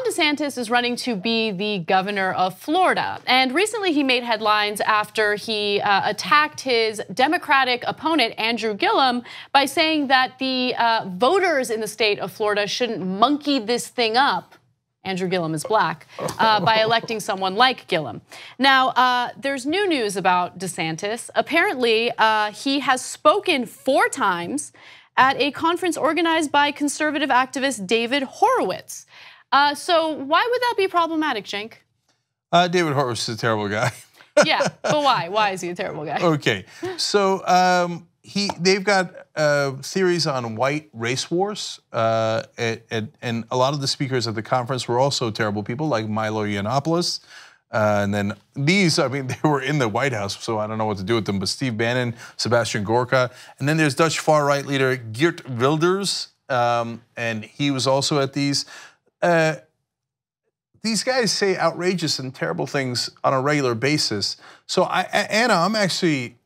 DeSantis is running to be the governor of Florida. And recently he made headlines after he attacked his Democratic opponent, Andrew Gillum, by saying that the voters in the state of Florida shouldn't monkey this thing up. Andrew Gillum is black, by electing someone like Gillum. Now, there's new news about DeSantis. Apparently, he has spoken 4 times at a conference organized by conservative activist David Horowitz. So why would that be problematic, Cenk? David Horowitz is a terrible guy. Yeah, but why? Why is he a terrible guy? Okay, so they've got theories on white race wars, and a lot of the speakers at the conference were also terrible people, like Milo Yiannopoulis. And then these, I mean, they were in the White House, so I don't know what to do with them, but Steve Bannon, Sebastian Gorka, and then there's Dutch far-right leader Geert Wilders, and he was also at these. These guys say outrageous and terrible things on a regular basis. So Anna, I'm actually,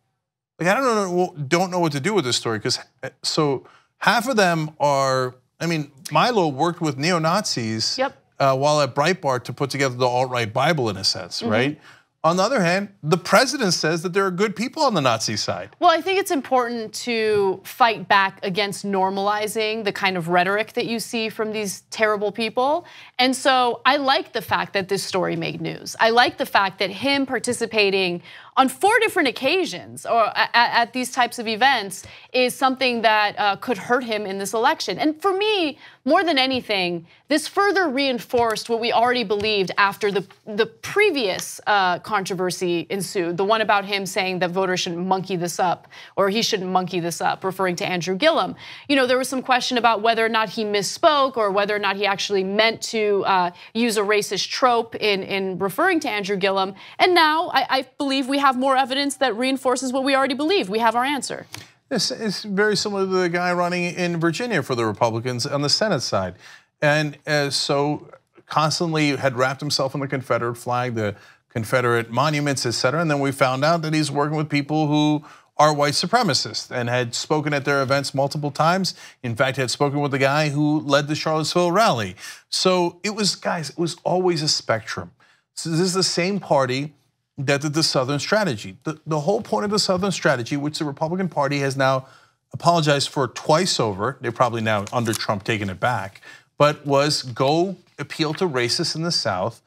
like, I don't know what to do with this story, because so half of them are, I mean, Milo worked with neo-Nazis. Yep. While at Breitbart to put together the alt-right Bible in a sense, right? On the other hand, the president says that there are good people on the Nazi side. Well, I think it's important to fight back against normalizing the kind of rhetoric that you see from these terrible people. And so I like the fact that this story made news. I like the fact that him participating on 4 different occasions or at these types of events is something that could hurt him in this election. And for me, more than anything, this further reinforced what we already believed after the previous controversy ensued, the one about him saying that voters shouldn't monkey this up, or he shouldn't monkey this up, referring to Andrew Gillum. You know, there was some question about whether or not he misspoke or whether or not he actually meant to use a racist trope in referring to Andrew Gillum. And now I believe we have more evidence that reinforces what we already believed. We have our answer. It's very similar to the guy running in Virginia for the Republicans on the Senate side. And so constantly had wrapped himself in the Confederate flag, the Confederate monuments, et cetera. And then we found out that he's working with people who are white supremacists and had spoken at their events multiple times. In fact, had spoken with the guy who led the Charlottesville rally. So it was, guys, it was always a spectrum. So this is the same party that did the Southern strategy. The whole point of the Southern strategy, which the Republican Party has now apologized for twice over, they're probably now under Trump taking it back, but was go appeal to racists in the South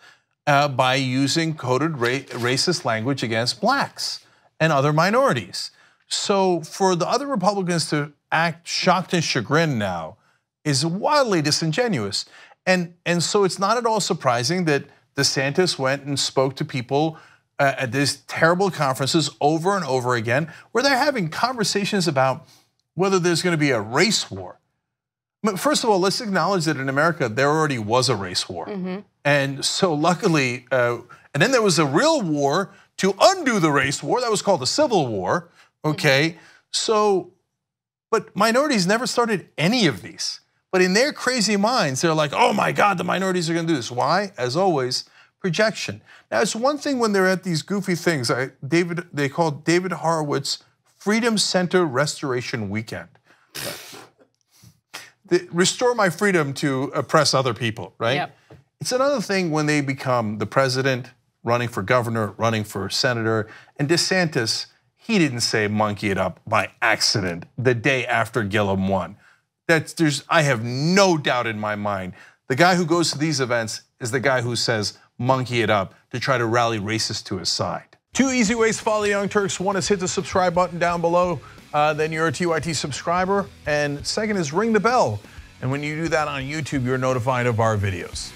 by using coded racist language against blacks and other minorities. So for the other Republicans to act shocked and chagrined now is wildly disingenuous. And so it's not at all surprising that DeSantis went and spoke to people at these terrible conferences over and over again, where they're having conversations about whether there's going to be a race war. But first of all, let's acknowledge that in America, there already was a race war. And so luckily, and then there was a real war to undo the race war. That was called the Civil War, okay? So, but minorities never started any of these. But in their crazy minds, they're like, oh my God, the minorities are gonna do this. Why? As always, projection. Now, it's one thing when they're at these goofy things. They called David Horowitz Freedom Center Restoration Weekend. Restore my freedom to oppress other people, right? Yep. It's another thing when they become the president, running for governor, running for senator, and DeSantis, he didn't say monkey it up by accident the day after Gillum won. I have no doubt in my mind. The guy who goes to these events is the guy who says monkey it up to try to rally racists to his side. 2 easy ways to follow the Young Turks. One is hit the subscribe button down below, then you're a TYT subscriber. And second is ring the bell. And when you do that on YouTube, you're notified of our videos.